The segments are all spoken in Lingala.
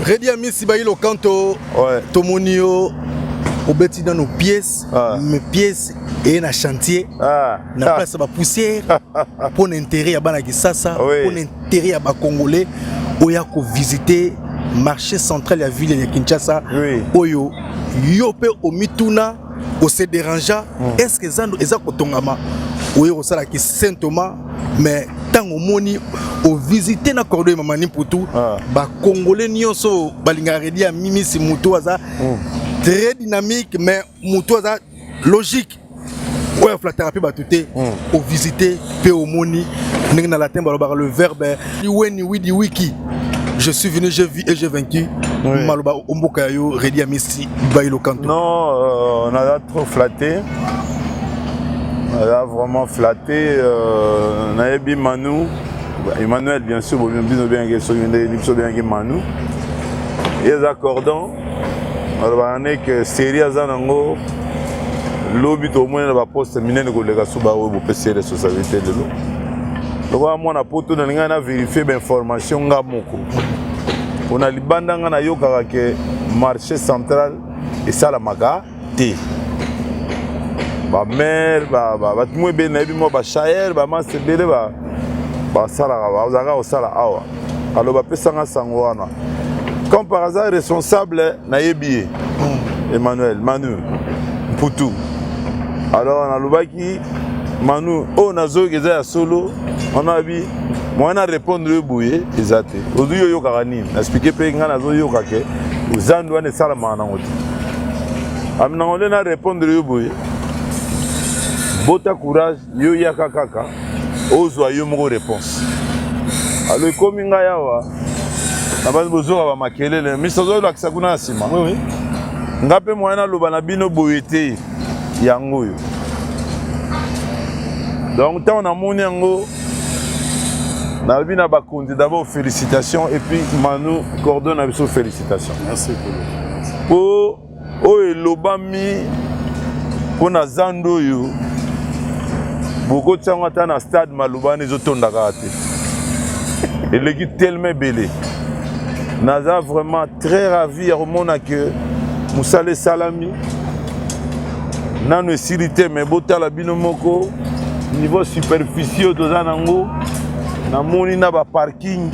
Redi Ami Sibailo Kanto, Tomonio, Obeti dans nos pièces, mes pièces et un chantier, na place à poussière, pour l'intérêt à Banakisasa, pour l'intérêt à Congolais, où il y a visiter marché central de la ville de Kinshasa, Oyo, Yope au Mituna, au se dérangeant, est-ce que Zando est à Kotongama, où il y a qui Saint-Thomas, mais tant au moni, au visiter na cordée mamani pour tout, bah Congolais nyonso, balinga Redi Ami si Mutuaza, très dynamique, mais Mutuaza logique. Ouais, la thérapie va tout au visiter, peu au moni, n'a la tembe le verbe, ni wiki. Je suis venu, j'ai vu et j'ai vaincu. Maloba Ombokayo, Redi Ami Sibailo Kanto. Non, on a trop flatté. On a vraiment flatté. On a eu Manu, Emmanuel bien sûr, bien Manu. Et les accordants, on a que série Azanango, l'obit au moins la poste minée que les gars sous barreau pour passer les sociétés de l'eau. Donc moi on a poto on a vérifié l'information ngamoko. On a libandanga na yoka que marché central et ça la maga té. Ba mère ba tout moi ben na bi mo ba chaer ba ma se bele ba sala ba ozaga osala awa. Alors ba pesanga sangwana. Comme par hasard responsable na yebié Emmanuel Manu Poutou. Alors on a lobaki Manu on a zo geza solo on a vu moi on a répondre le bouillé exact. Aujourd'hui yo karani expliquer pe ngana zo yo kake uzando ne sala mana ngoti. Amna on a répondre le bouillé. Bota courage yo yaka kaka ozwa yo mo réponse. Alors comme ngaya wa na basi bozoka ba makelele misozo la kisakuna asima. Oui. Ngape moyena loba na bino boyete yango yo. Donc tant on a moni yango na bina ba kundi d'abord félicitations et puis Manu coordonne avec ses félicitations. Merci pour o lobami pona zando yo beaucoup tsanga ta na stade Maluba ne zotonda kate. Et l'équipe tellement belé. Naza vraiment très ravi à remona que Moussale Salami nanu silité mais bota la binomoko niveau superficieux dozanango na moni na ba parking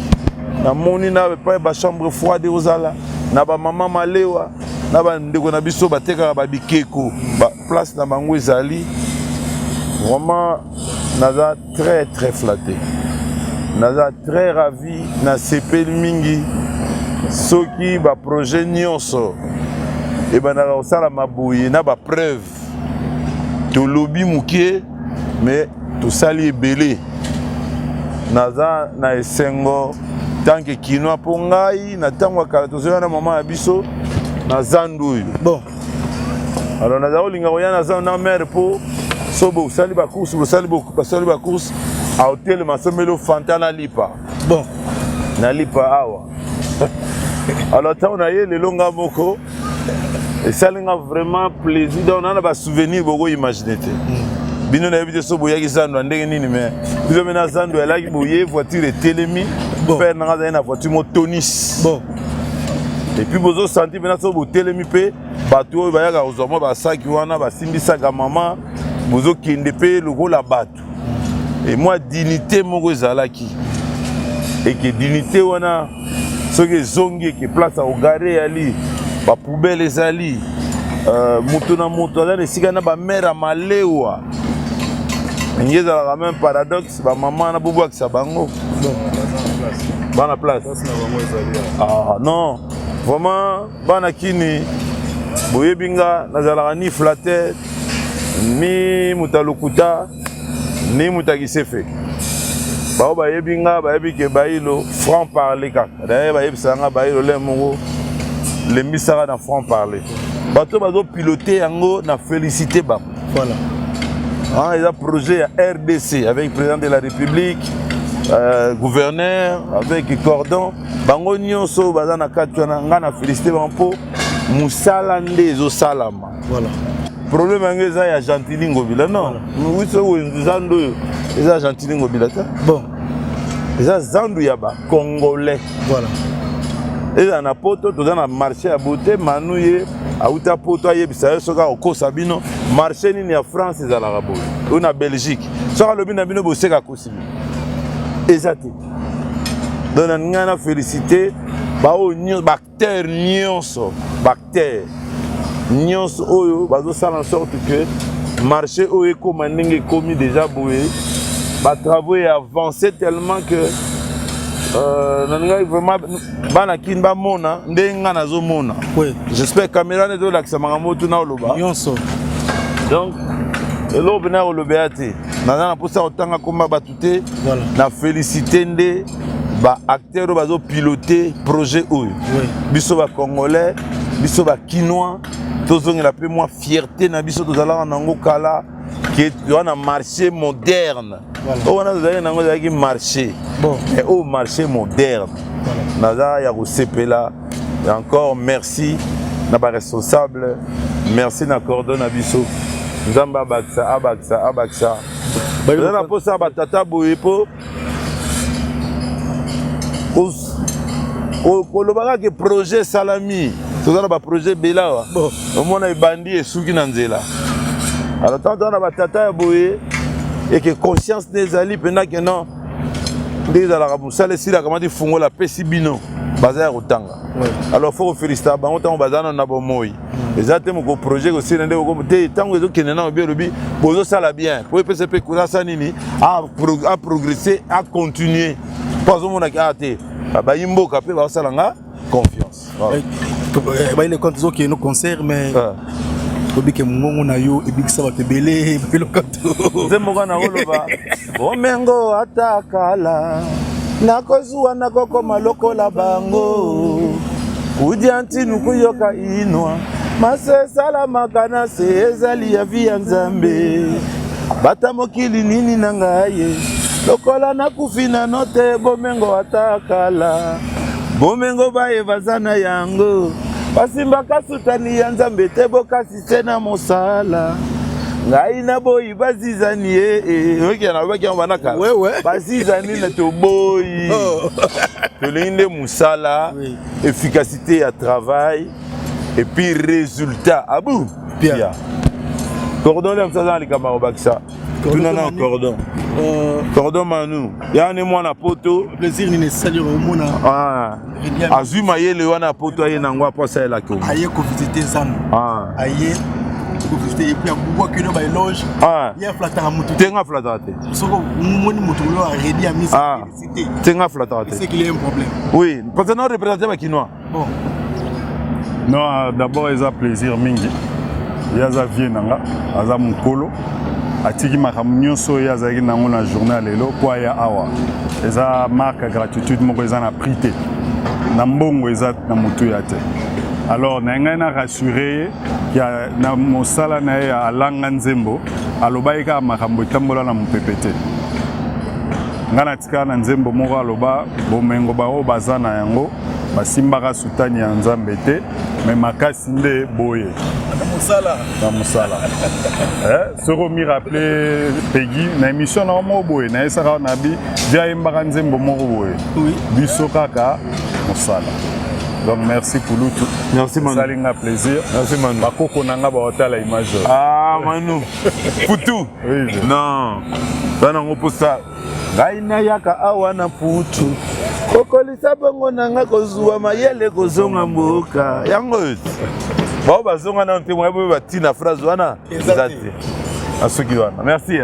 na moni na ba chambre froide ozala na ba mama malewa na ba ndeko na biso bateka ba bikeko ba place na bango ezali vraiment naza très très flatté naza très ravi na sepeli mingi soki ba projet nyonso et ben na osala maboye na ba preuve to lobby mukie mais to sali ebele naza na esengo tant que kino po ngai na tango kala to na mama ya biso na zandu bon alors naza olinga oya na zandu na mère po sobo sali ba course bo sali ba course a hotel masomelo fantana lipa bon na lipa awa alors tant on a eu le longa moko et ça a vraiment plaisir donc on a ba souvenir beaucoup imaginer bino na ebite so boya kisando ndenge nini mais biso mena zando ya laki boye voiture etelemi père na ngaza na voiture motonis bon et puis bozo senti bena so bo telemi pe bato ba yaka ozoma ba saki wana ba simbisa ka mama bozo kende pe lokola bato et moi dignité moko ezalaki et que dignité wana soki zongi ke place au garé ali ba poubelle ezali mutu na mutu ala esika na ba mère malewa il y a quand même paradoxe, ma maman n'a pas boire que ça bango. Bon la place. Ah non, vraiment bana kini boye binga nazala ni flatter ni mutalukuta ni mutagisefe. Ba ba yebinga ba yebike bailo franc parler kaka. D'ailleurs ba yebsanga bailo le mongo le misara na franc parler. Bato bazo piloter yango na féliciter ba. Voilà. Ah, il y a un projet à RDC avec le président de la République, gouverneur, avec Cordon. Bango nyonso bazana katwana ngana félicité banpo musalande zo salama. Voilà. Problème ngeza ya Gentilingo bila non. Oui so wenzando eza Gentilingo bila ta. Bon. Eza zandu ya ba congolais. Voilà. Et dans la poto, tout dans le marché à beauté, manouye, à outa poto, à yebisa, soka au Kosabino, marché ni en France, c'est à l'Arabo, ou en Belgique. Soka le bina bino bossé à Kosimi. Exact. Donc on a félicité, bah au bactère nyonso, bactère nyonso oyo, bah ça en sorte que marché oyo commanding commis déjà boué, bah travaux est avancé tellement que vraiment bana kinba mona ndenga nazo mona. Oui. J'espère caméra ne doit l'accès mangamoto na oloba. Nyonso. Donc elo bena olobeate. Na pour ça autant comme batute. Voilà. Na féliciter ndé ba acteurs bazo piloter projet oyo. Oui. Biso ba congolais, biso ba kinois, tozongi la peu moi fierté na biso tozala nango kala qui est un marché moderne. On a un marché. Bon. Et au marché moderne. Naza ya là. Et encore merci na ba responsable. Merci na cordon abiso. Nzamba abaksa. Na posa ba tata boyepo. Kolobaka ke projet Salami. Tozala ba projet Bela. Bon. Au moins na bandi et souki na nzela. Alors tant on a batata ya boye et que conscience des alliés pendant que non des à la rabusa les sila comment dire fungo la pesibino bazar otanga. Alors faut féliciter ba on bazana na bomoyi. Exactement ko projet aussi ndé ko te tango ezo kenena bien lobi bozo sala bien. Pour PCP kula sanini a progresser, à continuer. Pas au monde a te ba yimbo kapé ba salanga confiance. Ba il compte zo qui no concert mais Obike mungongo na yo ebikisa batebele bilokato zemoka na oloba omengo atakala nakozuwa nakokoma lokola bango kudia ntinu kuyoka inwa masesala makana se ezali ya vi ya nzambe bata mokili nini na ngaye lokola nakufi na note bomengo atakala bomengo baye bazana yango basimba kasutani ya nzambe te bokasi se na mosala ngai na boyi bazizani oki na baki banaka bazizani na to boyi tolinde musala efficacité à travail et puis résultat abou bien cordon le msala li kama obakisa tunana cordon cordon manu yani mwana poto plaisir ni salir au mona azuma yele wana poto aye nangwa posa la ko aye ko visiter zanu aye ko visiter et puis akubwa kino ba éloge ya flata mutu tenga flata te soko moni mutu lo a redi a mise féliciter tenga flata te c'est qu'il y a un problème oui parce que nous représenter ba kinois bon non d'abord ils a plaisir mingi yaza vienanga aza mukolo atiki makambo nyonso oyo azalaki nango na journal lelo po aya awa eza marque gratitude moko eza na prix te na mbongo eza na motu ya te alors na ngai na rassure ye na mosala na ye alanga nzembo alobaki kaka makambo etambola na mopepe te ngai natikala na nzembo moko aloba bomengo bao baza na yango basimbaka sutani ya nzambe te me makasi nde boye na mosala soko mi rappelé Peggy na émission na moko boye na esaka na bi dia yembaka nzembo moko boye biso kaka mosala donc merci pour tout merci Manu salinga plaisir merci Manu bakoko nanga ba hôtel à image Manu putu non bana ngoposa gaina yaka awana putu kokolisa bongo nanga kozwa mayele kozonga mboka yango bao bazonga na ntemwa batina phrase wana ezati asuki wana merci